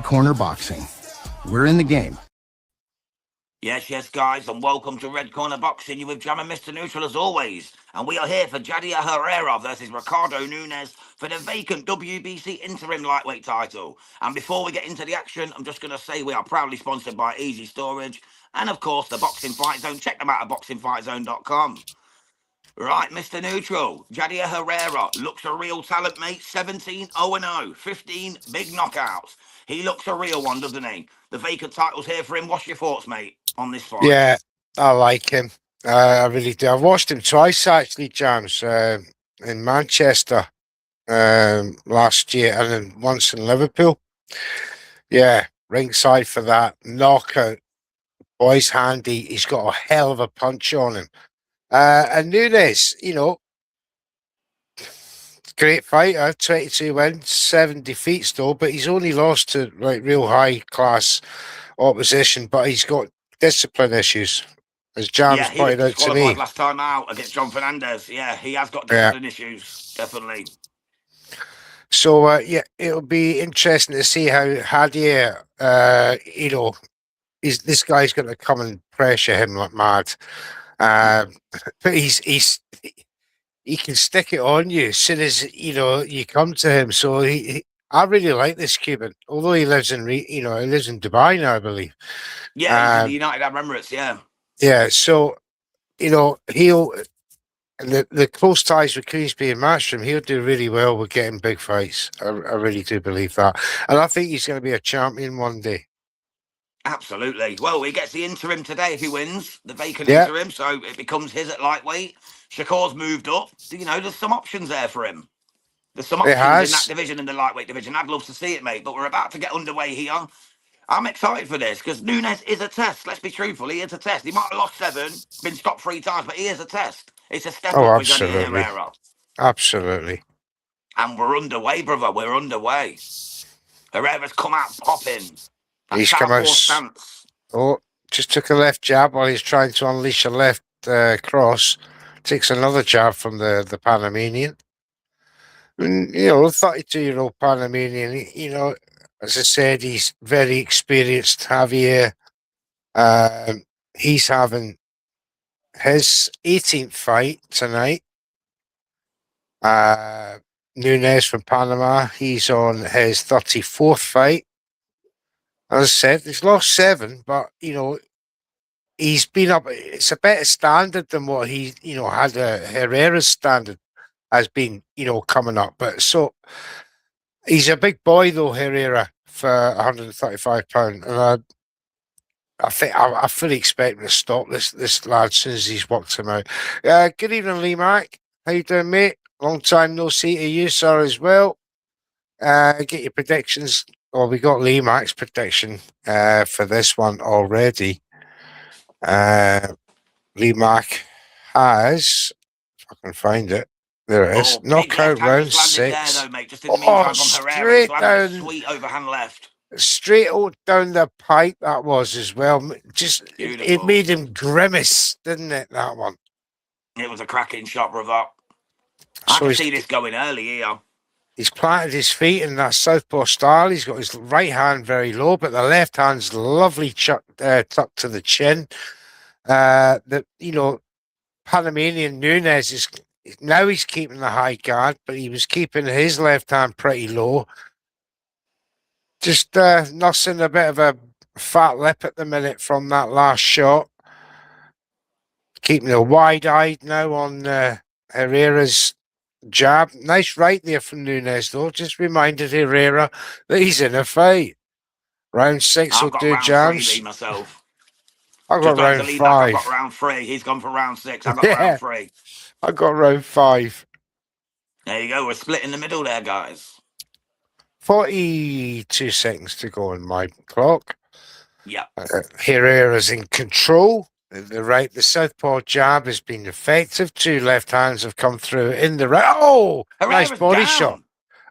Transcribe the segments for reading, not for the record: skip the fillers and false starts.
Corner Boxing. We're in the game. Yes, guys, and welcome to Red Corner Boxing. You with Jam and Mr. Neutral as always. And we are here for Jadier Herrera versus Ricardo Nunez for the vacant WBC interim lightweight title. And before we get into the action, I'm just going to say we are proudly sponsored by Easy Storage and, of course, the Boxing Fight Zone. Check them out at boxingfightzone.com. Right, Mr. Neutral, Jadier Herrera looks a real talent, mate. 17-0-0, 15 big knockouts. He looks a real one, doesn't he? The vacant title's here for him. What's your thoughts, mate, on this fight? Yeah, I like him. I really do. I've watched him twice, actually, Jams, in Manchester last year and then once in Liverpool. Yeah, ringside for that. Knockout. Boy's handy. He's got a hell of a punch on him. And Nunez, you know, great fighter, 22 wins, 7 defeats though, but he's only lost to like real high class opposition, but he's got discipline issues, as Jams pointed out to me. Last time out against John Fernandez. Yeah, he has got discipline issues, definitely. So, yeah, it'll be interesting to see how Jadier, you know, this guy's going to come and pressure him like mad. But he can stick it on you as soon as, you know, you come to him. So I really like this Cuban, although he lives in, he lives in Dubai now, I believe. Yeah, he's in the United Arab Emirates, yeah. Yeah, so, you know, the close ties with Queensby and Matchroom, he'll do really well with getting big fights. I really do believe that. And I think he's going to be a champion one day. Absolutely. Well, he gets the interim today if he wins, the vacant interim, so it becomes his at lightweight. Shakur's moved up. You know, there's some options there for him. There's some options in that division, in the lightweight division. I'd love to see it, mate, but we're about to get underway here. I'm excited for this because Nunez is a test. Let's be truthful. He is a test. He might have lost 7, been stopped 3 times, but he is a test. It's a step up for Jadier Herrera. Absolutely. And we're underway, brother. We're underway. Herrera's come out popping. He's come out. Oh, just took a left jab while he's trying to unleash a left cross. Takes another jab from the Panamanian. And, you know, 32-year-old Panamanian, you know, as I said, he's very experienced. Jadier. He's having his 18th fight tonight. Nunez from Panama, he's on his 34th fight. As I said, he's lost 7, but, you know, he's been up. It's a better standard than what he, you know, had Herrera's standard has been, you know, coming up. But so he's a big boy, though, Herrera, for 135 pounds. And I think I fully expect him to stop this lad as soon as he's worked him out. Good evening, Lee Mac. How you doing, mate? Long time no see to you, sir, as well. Get your predictions. Well, we got Lee Mac's prediction for this one already. Lee Mac has, if I can find it, there it is. Knockout round 6. There, though, mate. Just in the straight down. Sweet overhand left. Straight down the pipe that was as well. Just it made him grimace, didn't it? That one. It was a cracking shot, brother. I can see this going early here. He's planted his feet in that southpaw style. He's got his right hand very low, but the left hand's lovely tucked to the chin. You know, Panamanian Nunez is now he's keeping the high guard, but he was keeping his left hand pretty low. Just nursing a bit of a fat lip at the minute from that last shot. Keeping a wide-eyed now on Herrera's jab. Nice right there from Nunez, though. Just reminded Herrera that he's in a fight. Round 6 will do, Jams. Myself. I got round 5. I got round 3. He's gone for round 6. I got round 3. I got round 5. There you go. We're split in the middle there, guys. 42 seconds to go on my clock. Yeah. Herrera's in control. The southpaw jab has been effective. 2 left hands have come through in the right. Oh, Herrera's nice body down. Shot.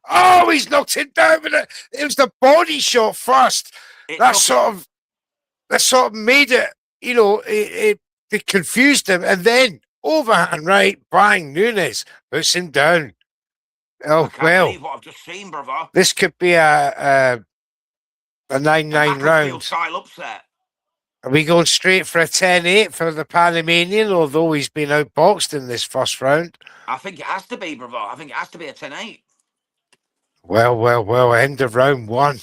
Oh, he's knocked it down with it. It was the body shot first. That sort of made it, you know, it confused him. And then overhand right, bang, Nunez puts him down. Oh, I can't believe what I've just seen, brother. This could be a A 9-9 round. style upset. Are we going straight for a 10-8 for the Panamanian, although he's been outboxed in this first round? I think it has to be, brother. I think it has to be a 10-8. Well, end of round one.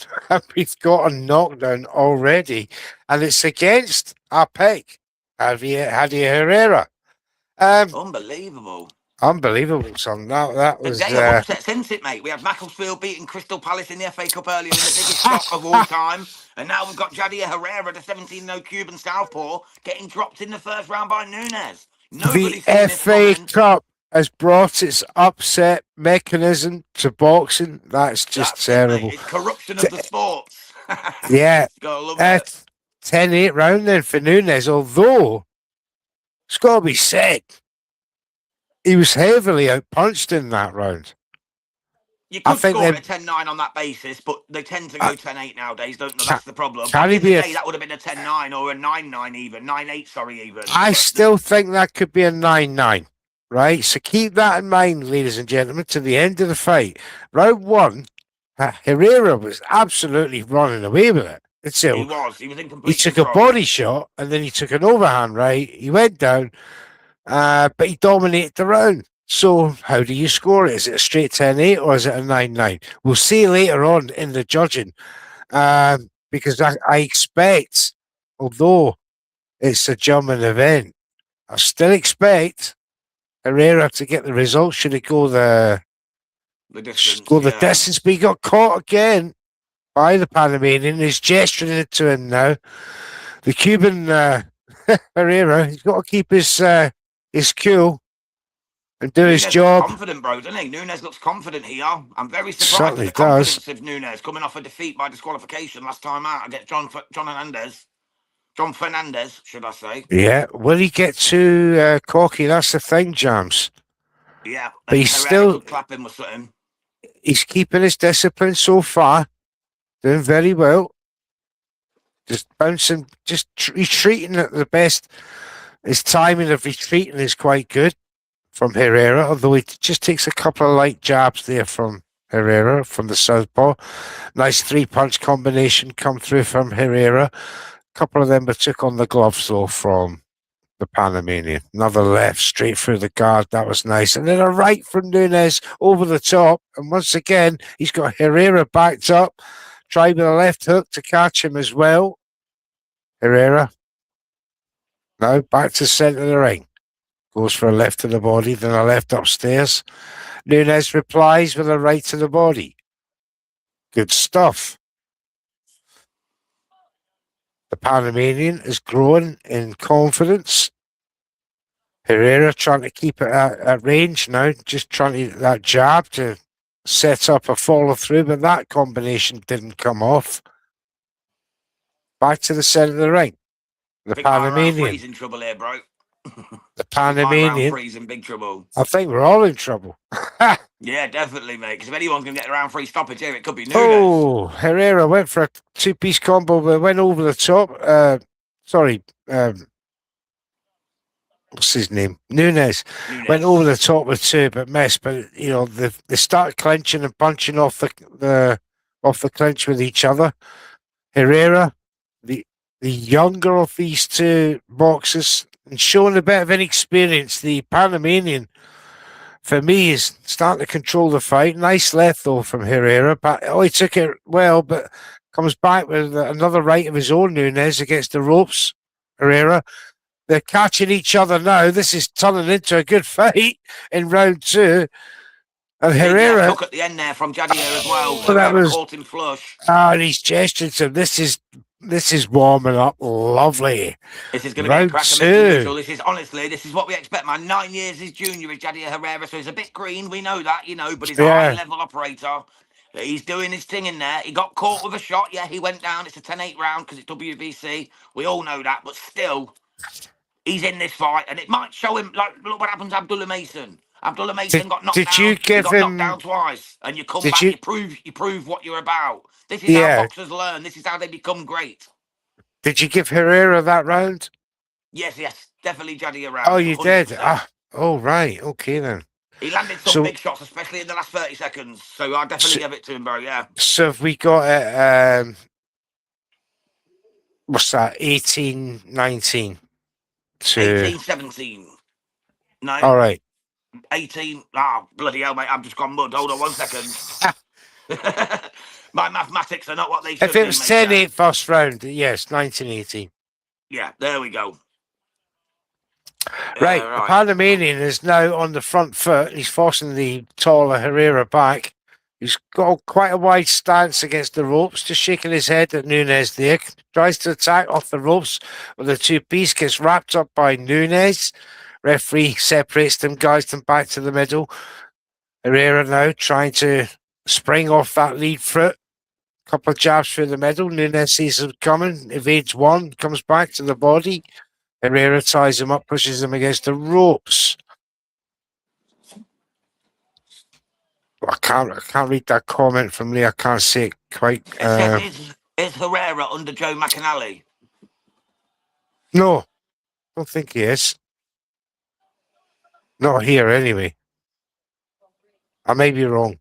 We've got a knockdown already, and it's against our pick, Jadier Herrera. Unbelievable. Unbelievable, son. That The was... day of upsets, isn't it, mate? We had Macclesfield beating Crystal Palace in the FA Cup earlier in the biggest shock of all time. And now we've got Jadier Herrera, the 17-0 Cuban southpaw, getting dropped in the first round by Nunez. Nobody's seen the this FA coming. Cup has brought its upset mechanism to boxing. That's just terrible. It's corruption of the sports. Yeah. Gotta love it. 10-8 round then for Nunez, although it's got to be said, he was heavily outpunched in that round. You could score it a 10-9 on that basis, but they tend to go 10-8 nowadays, don't they? That's the problem. Back in the day, that would have been a 10-9 or a 9-9 even. 9-8, sorry, even. I still think that could be a 9-9, right? So keep that in mind, ladies and gentlemen, to the end of the fight. Round one, Herrera was absolutely running away with it. He was in complete control. He took a body shot, and then he took an overhand right. He went down, but he dominated the round. So how do you score it? Is it a straight 10-8 or is it a 9-9? We'll see later on in the judging, because I expect, although it's a German event, I still expect Herrera to get the result. Should it go the distance? But he got caught again by the Panamanian. He's gesturing it to him now. The Cuban Herrera, he's got to keep his cool and do his job. Confident, bro, doesn't he? Nunez looks confident here. I'm very surprised at the confidence of Nunez coming off a defeat by disqualification last time out against John Fernandez, should I say? Yeah, will he get too cocky? That's the thing, Jams. Yeah, but he's still clapping with something. He's keeping his discipline so far, doing very well. Just bouncing, just retreating at the best. His timing of retreating is quite good from Herrera, although he just takes a couple of light jabs there from Herrera, from the southpaw. Nice 3-punch combination come through from Herrera. A couple of them but took on the gloves, though, from the Panamanian. Another left straight through the guard. That was nice. And then a right from Nunez over the top. And once again, he's got Herrera backed up. Tried with a left hook to catch him as well. Herrera. Now back to the centre of the ring. Goes for a left to the body, then a left upstairs. Nunez replies with a right to the body. Good stuff. The Panamanian is growing in confidence. Herrera trying to keep it at range now, just trying to that jab to set up a follow through, but that combination didn't come off. Back to the centre of the ring. The Panamanian. He's in trouble here, bro. The Panamanian. He's in big trouble. I think we're all in trouble. Yeah, definitely, mate. Because if anyone's going to get around free stoppage here, it could be Nunez. Oh, Herrera went for a 2-piece combo, but went over the top. What's his name? Nunez. Went over the top with 2, but missed. But you know, they start clenching and punching off the clinch with each other. Herrera, the younger of these two boxers, and showing a bit of inexperience. The Panamanian, for me, is starting to control the fight. Nice left, though, from Herrera. But he took it well, but comes back with another right of his own, Nunez, against the ropes. Herrera. They're catching each other now. This is turning into a good fight in round 2. And Herrera took at the end there from Jadier as well. That was caught him flush. And he's gesturing to him. This is warming up lovely. This is going to be a cracker. This is what we expect, man. 9 years his junior is Jadier Herrera, so he's a bit green. We know that, but he's a high-level operator. He's doing his thing in there. He got caught with a shot. Yeah, he went down. It's a 10-8 round because it's WBC. We all know that, but still, he's in this fight, and it might show him. Like, look what happened to Abdullah Mason. Abdullah Mason got knocked down. Knocked down twice, and you come back. You prove what you're about. This is how boxers learn. This is how they become great. Did you give Herrera that round? Yes, definitely Jadier round. Oh, you 100%. Did? Oh, right. Okay, then. He landed some big shots, especially in the last 30 seconds. So I definitely give it to him, bro, yeah. So have we got what's that? 18-19 to 18-17. No, all right. 18. Ah, bloody hell, mate! I've just gone mud. Hold on 1 second. My mathematics are not what they If should it be, was mate. 10-8 first round, yes, 19-18. Yeah, there we go. Right, the Right. Panamanian is now on the front foot. He's forcing the taller Herrera back. He's got quite a wide stance against the ropes, just shaking his head at Nunez there. Tries to attack off the ropes with a two-piece, gets wrapped up by Nunez. Referee separates them, guides them back to the middle. Herrera now trying to spring off that lead foot. Couple of jabs through the middle. Nunez sees him coming, evades one, comes back to the body. Herrera ties him up, pushes him against the ropes. I can't read that comment from Lee. I can't see it quite. It says, is Herrera under Joe McAnally? No, I don't think he is. Not here, anyway. I may be wrong.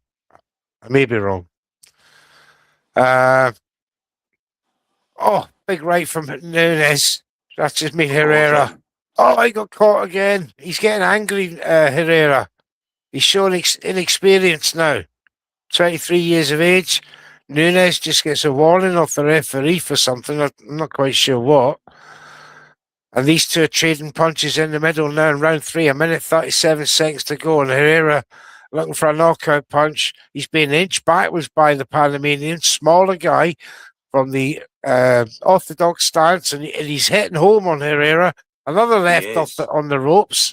Big right from Nunez. That's just me, Herrera. Oh, he got caught again. He's getting angry, Herrera. He's showing inexperience now. 23 years of age. Nunez just gets a warning off the referee for something. I'm not quite sure what. And these two are trading punches in the middle now in round 3. 1:37 to go. And Herrera looking for a knockout punch. He's being inched backwards by the Panamanian. Smaller guy from the orthodox stance. And he's hitting home on Herrera. Another left on the ropes.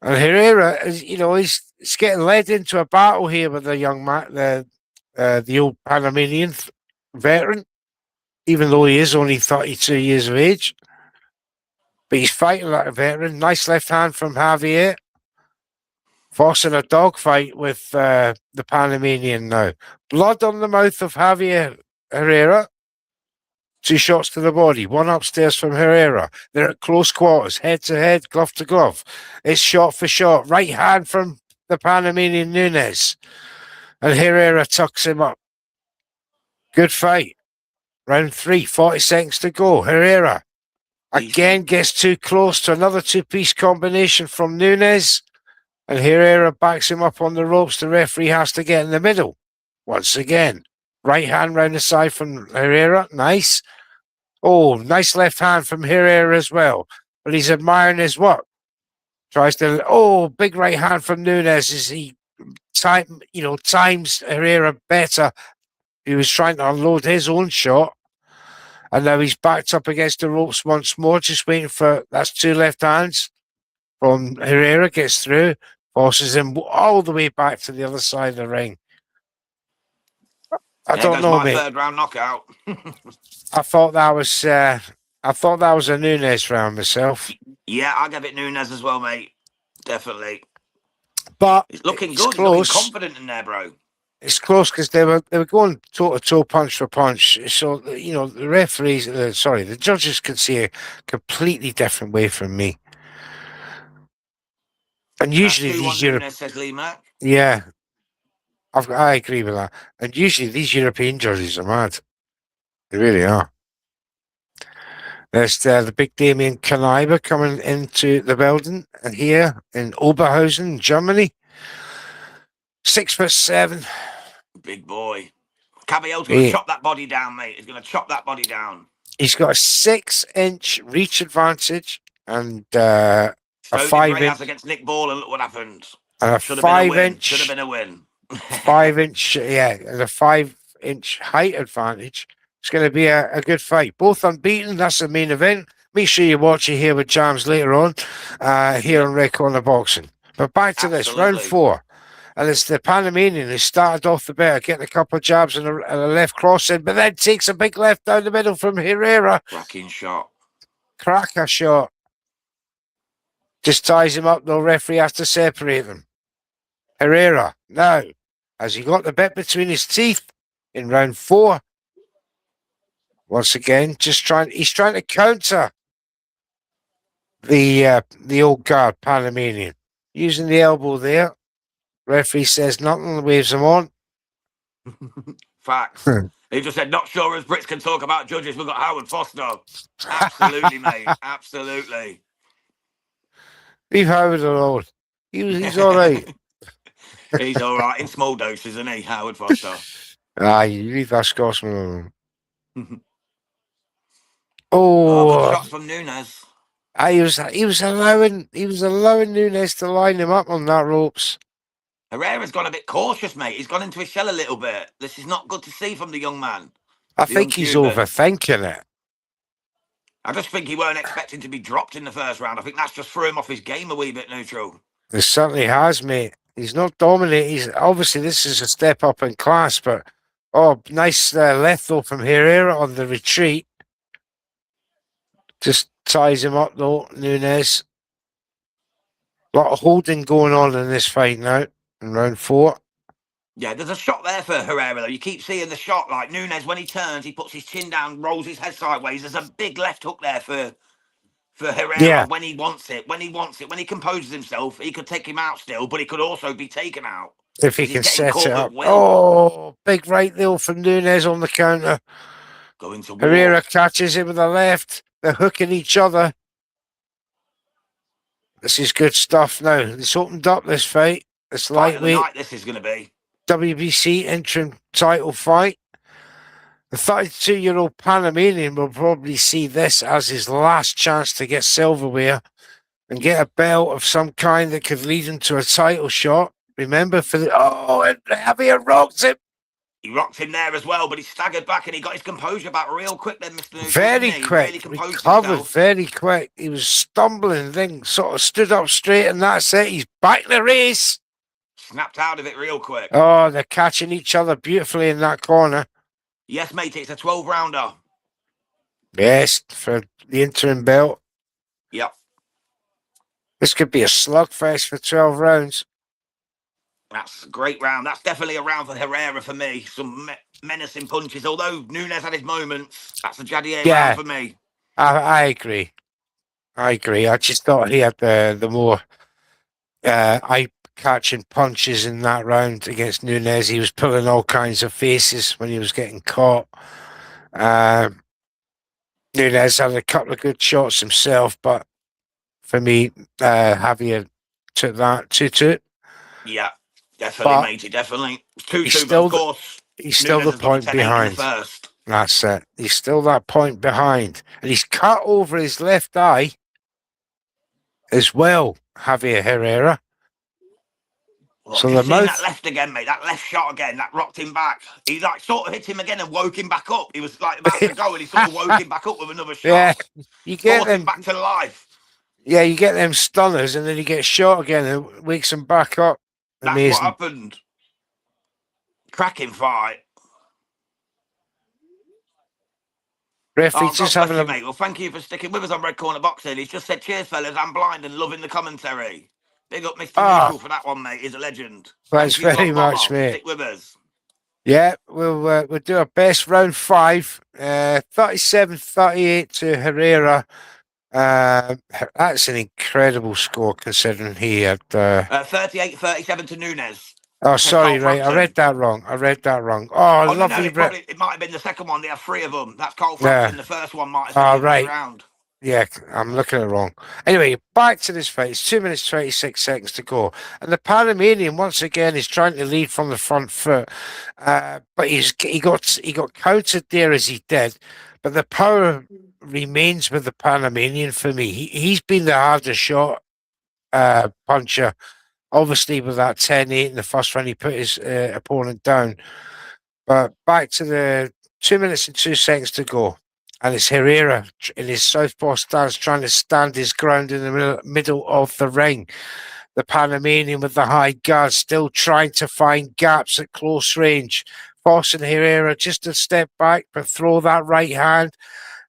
And Herrera, he's getting led into a battle here with the young man, the old Panamanian veteran, even though he is only 32 years of age. But he's fighting like a veteran. Nice left hand from Javier. Forcing a dogfight with the Panamanian now. Blood on the mouth of Javier Herrera. 2 shots to the body. 1 upstairs from Herrera. They're at close quarters. Head to head, glove to glove. It's shot for shot. Right hand from the Panamanian Nunez. And Herrera tucks him up. Good fight. Round 3, 40 seconds to go. Herrera again gets too close to another two-piece combination from Nunez. And Herrera backs him up on the ropes. The referee has to get in the middle. Once again. Right hand round the side from Herrera. Nice. Oh, nice left hand from Herrera as well. But he's admiring his work. Tries to... big right hand from Nunez as he times Herrera better. He was trying to unload his own shot. And now he's backed up against the ropes once more, just waiting for... That's 2 left hands from Herrera, gets through, forces him all the way back to the other side of the ring. I don't know, mate. Third round knockout. I thought that was a Nunez round myself. Yeah, I give it Nunez as well, mate. Definitely. But it's looking it's good. Close. Looking confident in there, bro. It's close because they were going toe to toe, punch for punch. So the referees, the judges can see a completely different way from me. And usually these yeah, I agree with that. And usually these European judges are mad. They really are. There's the big Damien Kanaiba coming into the building, and here in Oberhausen, Germany. 6'7". Big boy. Caballlo's going to chop that body down, mate. He's going to chop that body down. He's got a 6-inch reach advantage and a 5-inch against Nick Ball, and look what happened. And a 5-inch should have been a win. 5-inch, and a 5-inch height advantage. It's going to be a good fight. Both unbeaten. That's the main event. Make sure you watch it here with Jams later on, here on Red Corner Boxing. But back to this, round 4. And it's the Panamanian who started off the better, getting a couple of jabs and a left cross in, but then takes a big left down the middle from Herrera. Cracking shot. Cracker shot. Just ties him up, though. Referee has to separate them. Herrera, now, has he got the bit between his teeth in round 4? Once again, he's trying to counter the old guard Panamanian. Using the elbow there. Referee says nothing, waves him on. Facts. He just said, not sure as Brits can talk about judges. We've got Howard Foster. Absolutely, mate. Absolutely. Leave Howard alone. He's all right. He's all right in small doses, isn't he, Howard Foster? You leave that Scotsman alone. Oh, good Oh, shots from Nunez. he was allowing Nunez to line him up on that ropes. Herrera's gone a bit cautious, mate. He's gone into his shell a little bit. This is not good to see from the young man. I think he's overthinking it. I just think he weren't expecting to be dropped in the first round. I think that's just threw him off his game a wee bit, Neutral. It certainly has, mate. He's not dominating. He's obviously, this is a step up in class, but nice left though from Herrera on the retreat. Just ties him up though, Nunez. A lot of holding going on in this fight now in round 4. Yeah, there's a shot there for Herrera, though. You keep seeing the shot. Like Nunez, when he turns, he puts his chin down, rolls his head sideways. There's a big left hook there for Herrera when he wants it. When he composes himself, he could take him out still, but he could also be taken out. If he can set it up. Oh, big right there from Nunez on the counter. Going to Herrera catches it with the left. They're hooking each other. This is good stuff now. It's opened up this fight. It's lightweight. This is going to be WBC interim title fight. The 32-year-old Panamanian will probably see this as his last chance to get silverware and get a belt of some kind that could lead him to a title shot. Remember, and Javier rocked him. He rocked him there as well, but he staggered back and he got his composure back real quick then, Mr. Neutral. Very quick. Really recovered very quick. He was stumbling, then sort of stood up straight, and that's it. He's back in the race. Snapped out of it real quick. Oh, they're catching each other beautifully in that corner. Yes, mate, it's a 12-rounder. Yes, for the interim belt. Yep. This could be a slugfest for 12 rounds. That's a great round. That's definitely a round for Herrera for me. Some menacing punches. Although Nunez had his moments, that's a Jadier round for me. I agree. I just thought he had the more eye-catching punches in that round against Nunez. He was pulling all kinds of faces when he was getting caught. Nunez had a couple of good shots himself, but for me, Javier took that 2-2. Yeah, definitely, matey, definitely. 2-2, but of course, he's still the point behind. That's it. He's still that point behind. And he's cut over his left eye as well, Javier Herrera. Well, so that left again, mate. That left shot again. That rocked him back. He like sort of hit him again and woke him back up. He was like about to go, and he sort of woke him back up with another shot. Yeah, you get him back to life. Yeah, you get them stunners, and then he gets shot again and wakes him back up. Amazing. That's what happened. Cracking fight. Referee just having mate. Well, thank you for sticking with us on Red Corner Boxing. He's just said, cheers, fellas. I'm blind and loving the commentary. Big up Mr. Neutral for that one, mate. He's a legend. Thanks very much, mate. Stick with us. Yeah, we'll do our best. Round 5. 37-38 to Herrera. That's an incredible score considering he had... 38-37 to Nunez. Oh, sorry, right. I read that wrong. Oh, lovely. No, it might have been the second one. They have 3 of them. That's Carl Frampton. The first one might have been the round. Yeah, I'm looking at it wrong. Anyway, back to this fight. It's 2 minutes, 26 seconds to go. And the Panamanian, once again, is trying to lead from the front foot. But he got countered there as he did. But the power remains with the Panamanian for me. He's been the hardest shot puncher. Obviously, with that 10-8 in the first round, he put his opponent down. But back to the 2 minutes and 2 seconds to go. And it's Herrera in his southpaw stance trying to stand his ground in the middle of the ring. The Panamanian with the high guard still trying to find gaps at close range. Forcing Herrera just to step back, but throw that right hand.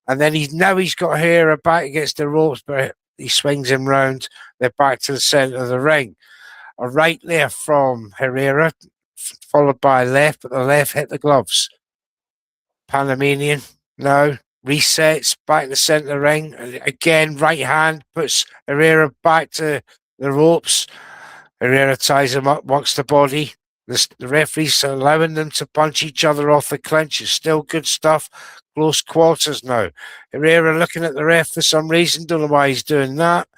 And then he's got Herrera back against the ropes, but he swings him round. They're back to the centre of the ring. A right there from Herrera, followed by a left, but the left hit the gloves. Panamanian now resets back to the centre of the ring. Again, right hand puts Herrera back to the ropes. Herrera ties him up, walks the body. The referee's allowing them to punch each other off the clinch. It's still good stuff. Close quarters now. Herrera looking at the ref for some reason. Don't know why he's doing that.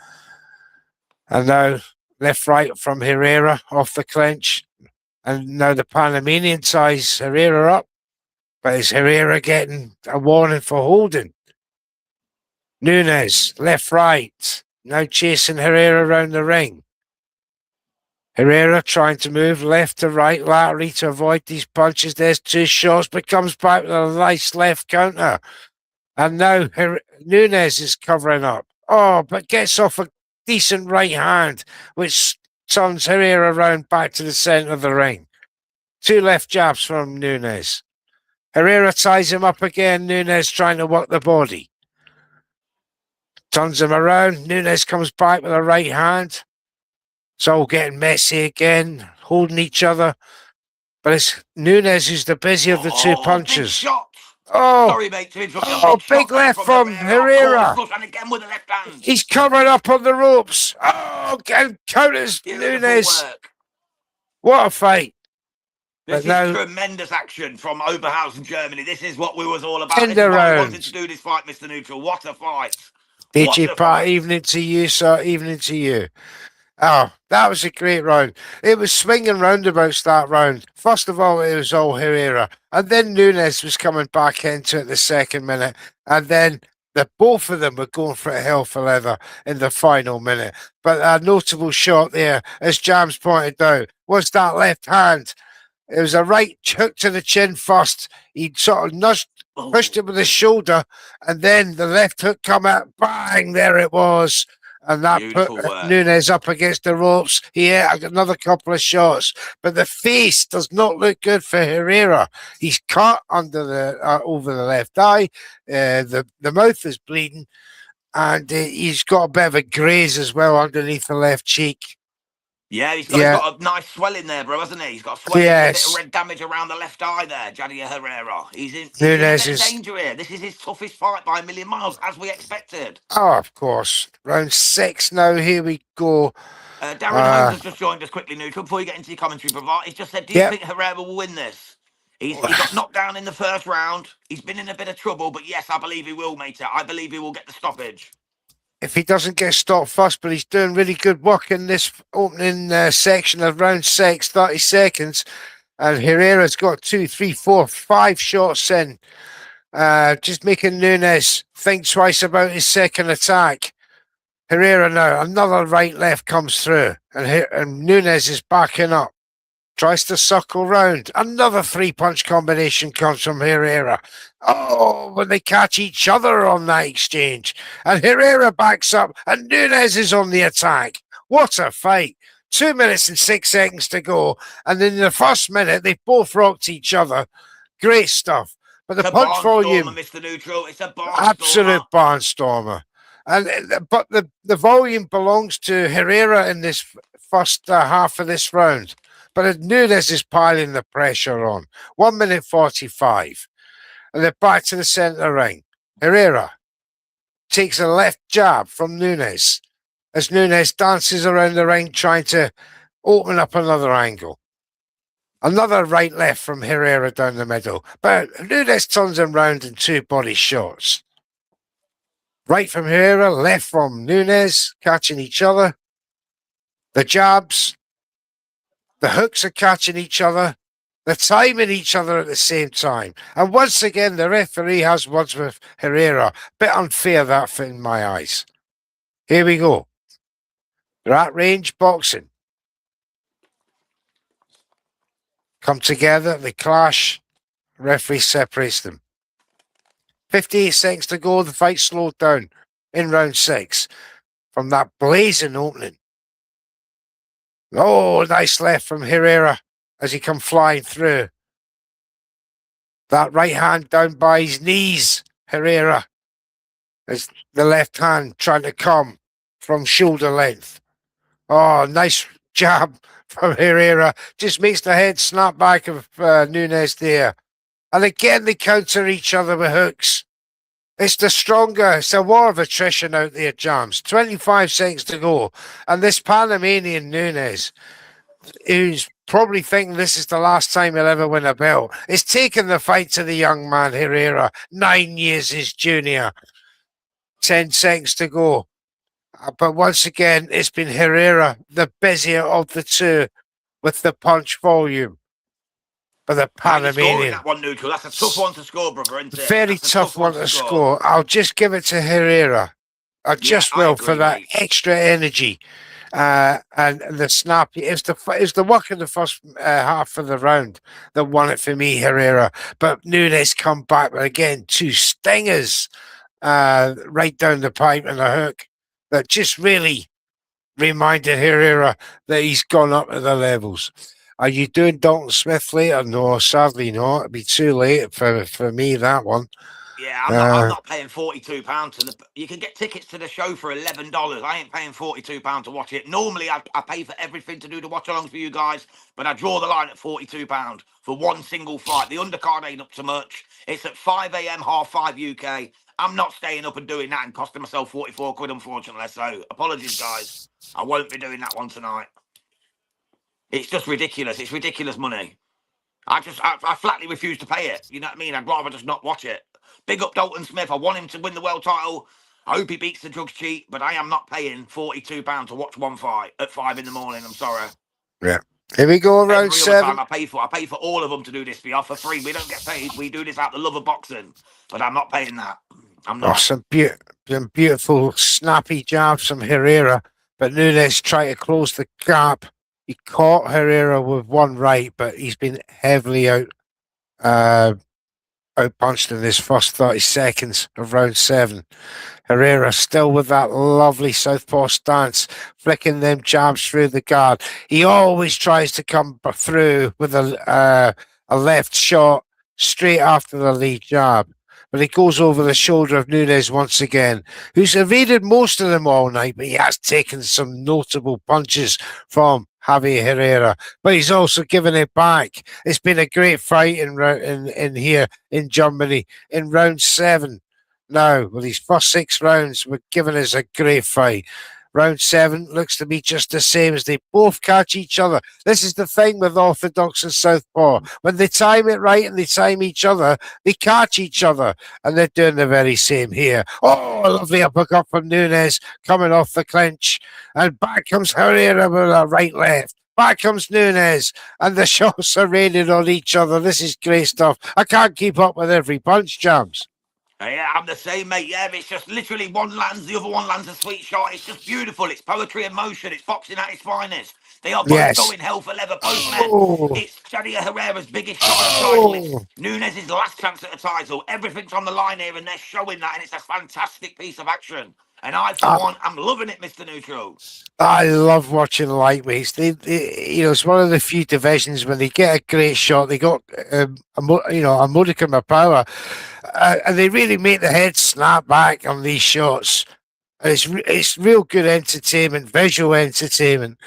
And now left-right from Herrera off the clinch. And now the Panamanian ties Herrera up. But is Herrera getting a warning for holding? Nunez, left-right. Now chasing Herrera around the ring. Herrera trying to move left to right laterally to avoid these punches. There's two shots, but comes back with a nice left counter. And now Nunez is covering up. Oh, but gets off a decent right hand, which turns Herrera around back to the centre of the ring. Two left jabs from Nunez. Herrera ties him up again. Nunez trying to work the body. Turns him around. Nunez comes back with a right hand. It's all getting messy again, holding each other. But it's Nunez who's the busier of the two punches. Big shot. Oh, sorry, mate, to interrupt you. Oh, big left from Herrera. And again with the left hand. He's covered up on the ropes. Oh, counters Nunez. Work. What a fight. This is tremendous action from Oberhausen, Germany. This is what we was all about. This is why I wanted to do this fight, Mr. Neutral. What a fight. DJ Pat, evening to you, sir. Evening to you. Oh, that was a great round. It was swinging roundabouts that round. First of all, it was all Herrera. And then Nunez was coming back into it the second minute. And then both of them were going for a hell for leather in the final minute. But a notable shot there, as Jams pointed out, was that left hand. It was a right hook to the chin first. He sort of pushed it with his shoulder. And then the left hook come out. Bang, there it was. And that put Nunez up against the ropes. He had another couple of shots, but the face does not look good for Herrera. He's cut under the over the left eye. The mouth is bleeding, and he's got a bit of a graze as well underneath the left cheek. Yeah, he's got a nice swelling there, bro, hasn't he? He's got swelling, a bit of red damage around the left eye there, Jadier Herrera. He's in a bit of danger here. This is his toughest fight by a million miles, as we expected. Oh, of course. Round 6 now. Here we go. Darren Holmes has just joined us quickly, Neutral, before you get into your commentary, Brevard. He's just said, do you think Herrera will win this? He got knocked down in the first round. He's been in a bit of trouble, but yes, I believe he will, mate. I believe he will get the stoppage. If he doesn't get stopped first, but he's doing really good work in this opening section of round 6, 30 seconds. And Herrera's got 2, 3, 4, 5 shots in. Just making Nunez think twice about his second attack. Herrera now, another right-left comes through. And Nunez is backing up. Tries to circle round. Another 3-punch combination comes from Herrera. Oh, when they catch each other on that exchange. And Herrera backs up and Nunez is on the attack. What a fight. 2 minutes and 6 seconds to go. And in the first minute, they both rocked each other. Great stuff. But the punch volume... Mr. Neutral. It's a barnstormer. Absolute barnstormer. But the volume belongs to Herrera in this first half of this round. But Nunez is piling the pressure on. 1 minute 45. And they're back to the centre ring. Herrera takes a left jab from Nunez as Nunez dances around the ring trying to open up another angle. Another right-left from Herrera down the middle. But Nunez turns him round in 2 body shots. Right from Herrera, left from Nunez, catching each other. The jabs. The hooks are catching each other. They're timing each other at the same time. And once again, the referee has words with Herrera. Bit unfair, that in my eyes. Here we go. They're at range boxing. Come together, they clash. Referee separates them. 58 seconds to go. The fight slowed down in round 6 from that blazing opening. Oh, nice left from Herrera as he come flying through. That right hand down by his knees, Herrera. As the left hand trying to come from shoulder length. Oh, nice jab from Herrera. Just makes the head snap back of Nunez there. And again, they counter each other with hooks. It's it's a war of attrition out there, Jams. 25 seconds to go. And this Panamanian Nunez, who's probably thinking this is the last time he'll ever win a belt, is taking the fight to the young man, Herrera, 9 years his junior. 10 seconds to go. But once again, it's been Herrera, the busier of the two, with the punch volume. But the Panamanian. That one, Neutral. That's a tough one to score, brother, isn't it? Very tough one to score. I'll just give it to Herrera. I will for that extra energy. And the snappy. It's the work in the first half of the round that won it for me, Herrera. But Nunez come back, but again, 2 stingers right down the pipe and a hook that just really reminded Herrera that he's gone up to the levels. Are you doing Dalton Smith later? No, sadly not. It'd be too late for me, that one. Yeah, I'm not paying £42. You can get tickets to the show for $11. I ain't paying £42 to watch it. Normally, I pay for everything to do the watch-alongs for you guys, but I draw the line at £42 for one single fight. The undercard ain't up to much. It's at 5 a.m., 5:30 UK. I'm not staying up and doing that and costing myself 44 quid, unfortunately. So, apologies, guys. I won't be doing that one tonight. It's just ridiculous. It's ridiculous money. I flatly refuse to pay it. You know what I mean? I'd rather just not watch it. Big up Dalton Smith. I want him to win the world title. I hope he beats the drugs cheat, but I am not paying £42 to watch one fight at 5 in the morning. I'm sorry. Yeah. Here we go, round 7. I pay for all of them to do this for free. We don't get paid. We do this out the love of boxing, but I'm not paying that. I'm not. Oh, some beautiful snappy jabs from Herrera, but Nunez tried to close the gap. He caught Herrera with one right, but he's been heavily outpunched in his first 30 seconds of round 7. Herrera still with that lovely southpaw stance, flicking them jabs through the guard. He always tries to come through with a left shot straight after the lead jab. But he goes over the shoulder of Nunez once again, who's evaded most of them all night, but he has taken some notable punches from Javier Herrera, but he's also given it back. It's been a great fight in here in Germany in round 7. Now, with these first 6 rounds, we're giving us a great fight. Round 7 looks to be just the same as they both catch each other. This is the thing with Orthodox and Southpaw. When they time it right and they time each other, they catch each other. And they're doing the very same here. Oh, a lovely uppercut from Nunez coming off the clinch. And back comes Herrera with a right-left. Back comes Nunez. And the shots are raining on each other. This is great stuff. I can't keep up with every punch, Jams. Yeah, I'm the same, mate. Yeah, it's just literally one lands, the other one lands a sweet shot. It's just beautiful. It's poetry in motion. It's boxing at its finest. They are both going hell for leather, both men. It's Jadier Herrera's biggest shot at the title. It's Nunez's last chance at the title. Everything's on the line here, and they're showing that, and it's a fantastic piece of action. And I, for one, I'm loving it, Mr. Neutral. I love watching lightweights. It's one of the few divisions when they get a great shot. They got, a modicum of power, and they really make the head snap back on these shots. It's real good entertainment, visual entertainment.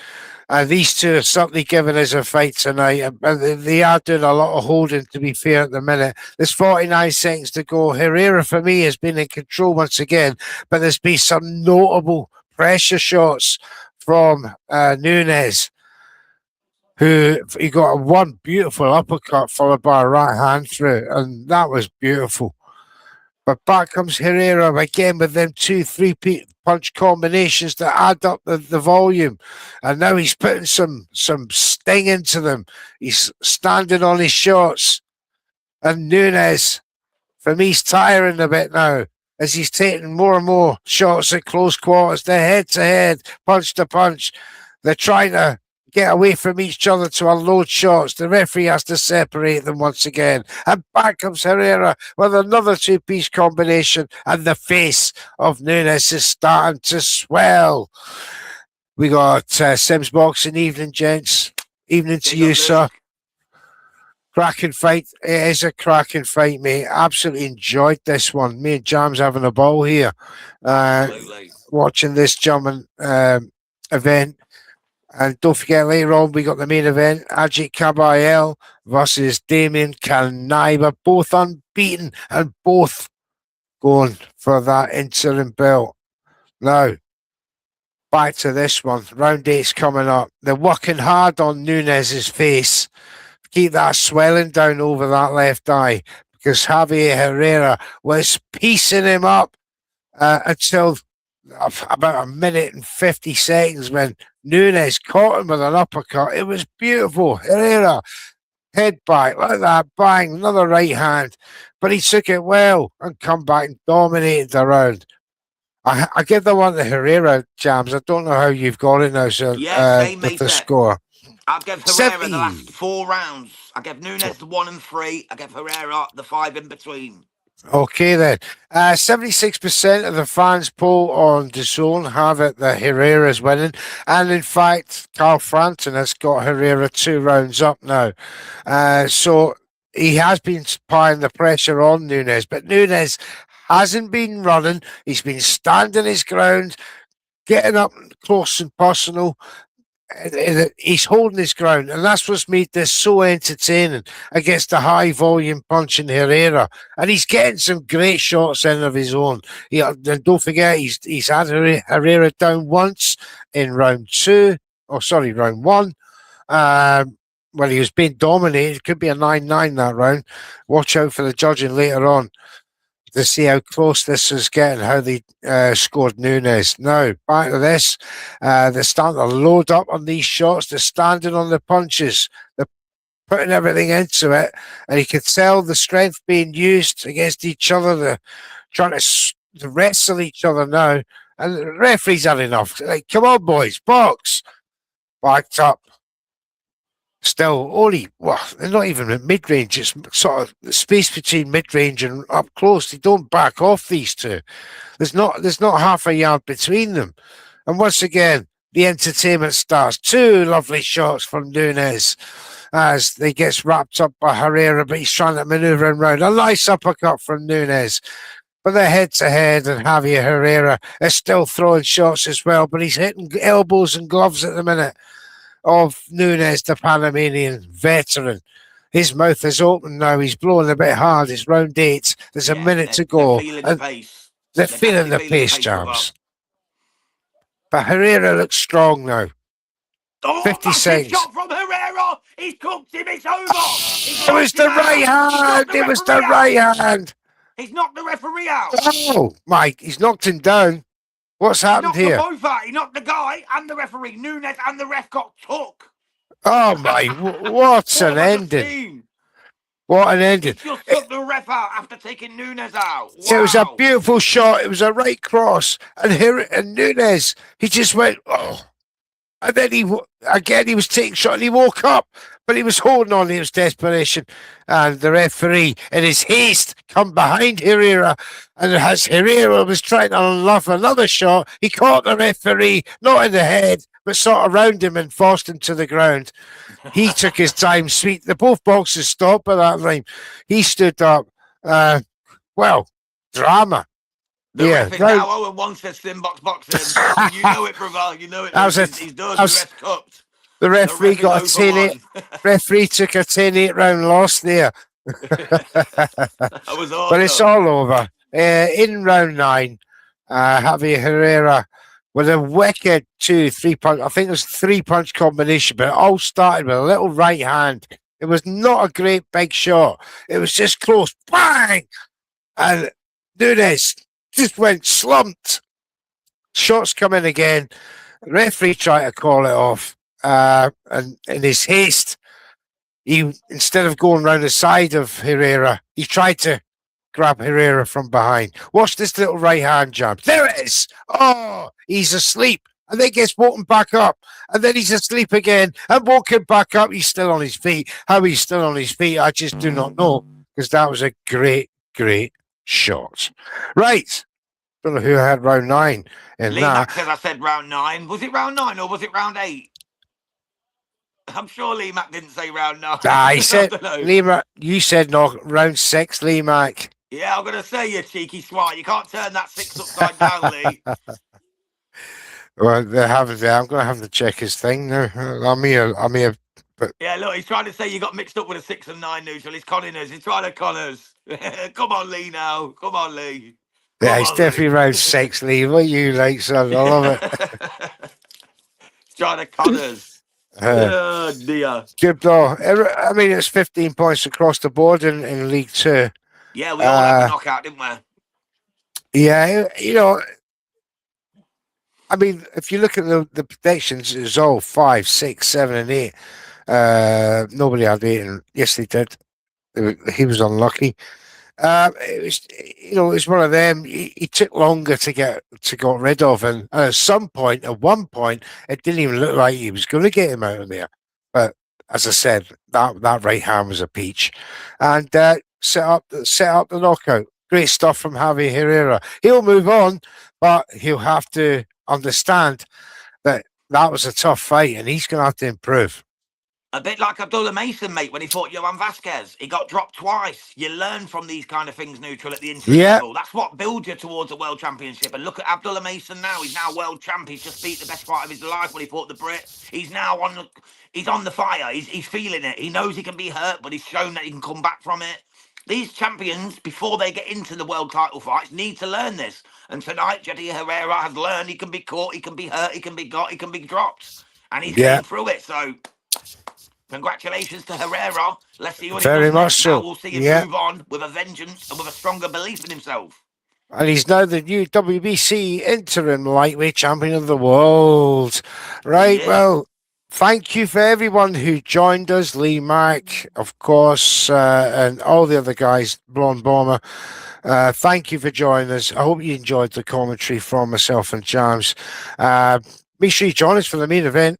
These two are certainly giving us a fight tonight. And they are doing a lot of holding, to be fair, at the minute. There's 49 seconds to go. Herrera, for me, has been in control once again, but there's been some notable pressure shots from Nunez, who he got one beautiful uppercut followed by a right hand through, and that was beautiful. But back comes Herrera again with them 2-3 punch combinations that add up the volume. And now he's putting some sting into them. He's standing on his shots. And Nunez, for me, he's tiring a bit now as he's taking more and more shots at close quarters. They're head-to-head, punch-to-punch. They're trying to get away from each other to unload shots. The referee has to separate them once again. And back comes Herrera with another 2-piece combination, and the face of Nunez is starting to swell. We got Sims Boxing evening, gents. Evening to you, sir. Cracking fight. It is a cracking fight, mate. Absolutely enjoyed this one. Me and Jam's having a ball here. Watching this German event. And don't forget, later on, we got the main event, Ajit Kabayel versus Damien Kanaiba, both unbeaten and both going for that interim belt. Now, back to this one. Round 8's coming up. They're working hard on Nunez's face. Keep that swelling down over that left eye, because Jadier Herrera was piecing him up until about a minute and 50 seconds when Nunez caught him with an uppercut. It was beautiful. Herrera, head back, like that, bang, another right hand. But he took it well and come back and dominated the round. I give the one to Herrera, Jams. I don't know how you've got it now, sir. Yeah, same, with mate. the score. I'll give Herrera the last 4 rounds. I give Nunez the 1 and 3. I give Herrera the 5 in between. Okay, then. 76% of the fans poll on DAZN have it that Herrera's winning. And in fact, Carl Frampton has got Herrera 2 rounds up now. So he has been applying the pressure on Nunez, but Nunez hasn't been running. He's been standing his ground, getting up close and personal. He's holding his ground, and that's what's made this so entertaining against the high volume punching Herrera. And he's getting some great shots in of his own. And don't forget, he's had Herrera down once in round 1. When he was being dominated. It could be a 9-9 that round. Watch out for the judging later on to see how close this is getting, how they scored Nunez. Now, back to this. They're starting to load up on these shots. They're standing on the punches. They're putting everything into it. And you can tell the strength being used against each other. They're trying to wrestle each other now. And the referee's had enough. Like, come on, boys, box. Backed up. Still, they're not even at mid-range. It's sort of the space between mid-range and up close. They don't back off these two. There's not half a yard between them. And once again, the entertainment starts. 2 lovely shots from Nunez as they gets wrapped up by Herrera, but he's trying to maneuver him round. A nice uppercut from Nunez. But they're head-to-head, and Jadier Herrera is still throwing shots as well, but he's hitting elbows and gloves at the minute of Nunez, the Panamanian veteran. His mouth is open now. He's blowing a bit hard. It's round 8. There's a minute to go. They're feeling the pace. They're feeling the pace, Jams. But Herrera looks strong now. 50 seconds. Shot from Herrera. He's cooked him. It's over. It was the right hand. It was the right hand. He's knocked the referee out. Oh, Mike, he's knocked him down. What's happened here? He knocked them both out. He knocked the guy and the referee. Nunez and the ref got took. Oh, my. What an ending. What an ending. He just took the ref out after taking Nunez out. Wow. It was a beautiful shot. It was a right cross. And Nunez, he just went, oh. And then he was taking shot and he woke up. But he was holding on in his desperation. And the referee, in his haste, come behind Herrera. And as Herrera was trying to unlock another shot, he caught the referee, not in the head, but sort of around him and forced him to the ground. He took his time, sweet. The both boxers stopped by that time. He stood up. Drama. The ref is now 0-1 for Slimbox Boxing. You know it, brother. You know it. He's done. The ref cupped. The referee got a 10-8. Referee took a 10-8 round loss there. That was awesome. But it's all over. In round 9, Jadier Herrera with a wicked 2-3 punch. I think it was 3-punch combination, but it all started with a little right hand. It was not a great big shot. It was just close. Bang! And Nunez just went slumped. Shots come in again. The referee tried to call it off. And in his haste, he, instead of going round the side of Herrera, he tried to grab Herrera from behind. Watch this little right hand jab. There it is. Oh, he's asleep. And then gets woken back up. And then he's asleep again. And woken back up. He's still on his feet. How he's still on his feet, I just do not know. Because that was a great, great shot. Right. Don't know who had round 9 in Lee that. Mack says I said round 9. Was it round 9 or was it round 8? I'm sure Lee Mack didn't say round 9. He said, Lee Mack, you said no, round 6, Lee Mack. Yeah, I'm going to say, you cheeky swine. You can't turn that 6 upside down, Lee. Well, I'm going to have to check his thing now. I'm here. But... Yeah, look, he's trying to say you got mixed up with a 6 and 9 neutral. He's conning us. He's trying to con us. Come on, Lee, now. Come on, Lee. Yeah, it's definitely round 6, Lee. What you like, son? I love it. Trying to cut us. Oh, dear. Good though. I mean, it's 15 points across the board in League Two. Yeah, we all had the knockout, didn't we? Yeah, you know, I mean, if you look at the predictions, it was all 5, 6, 7, and 8. Nobody had 8, and yes, they did. He was unlucky. It was, you know, it was one of them. He took longer to get rid of, and at one point, it didn't even look like he was going to get him out of there. But as I said, that right hand was a peach, and set up the knockout. Great stuff from Jadier Herrera. He'll move on, but he'll have to understand that was a tough fight, and he's going to have to improve. A bit like Abdullah Mason, mate, when he fought Johan Vasquez. He got dropped twice. You learn from these kind of things, Neutral, at the interim level. That's what builds you towards a world championship. And look at Abdullah Mason now. He's now world champ. He's just beat the best fight of his life when he fought the Brit. He's now on the fire. He's feeling it. He knows he can be hurt, but he's shown that he can come back from it. These champions, before they get into the world title fights, need to learn this. And tonight, Jadier Herrera has learned he can be caught, he can be hurt, he can be got, he can be dropped. And he's getting through it. So congratulations to Herrera. Let's see what he does next. Now we'll see him move on with a vengeance and with a stronger belief in himself. And he's now the new WBC interim lightweight champion of the world. Right, well, thank you for everyone who joined us. Lee Mack, of course, and all the other guys, Blonde Bomber. Thank you for joining us. I hope you enjoyed the commentary from myself and Jams. Make sure you join us for the main event.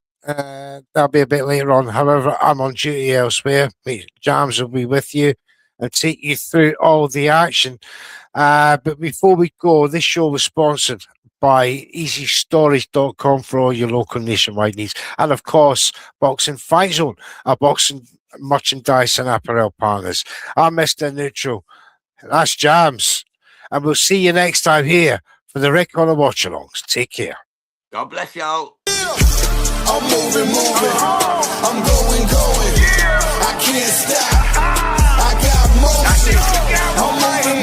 That'll be a bit later on. However, I'm on duty elsewhere. Jams will be with you and take you through all the action. But before we go, this show was sponsored by EasyStorage.com for all your local nationwide needs. And of course, Boxing Fight Zone, our boxing merchandise and apparel partners. I'm Mr. Neutral. That's Jams. And we'll see you next time here for the Red Corner Watchalongs. Take care. God bless y'all. I'm moving. I'm going. I can't stop. I got motion. I'm moving.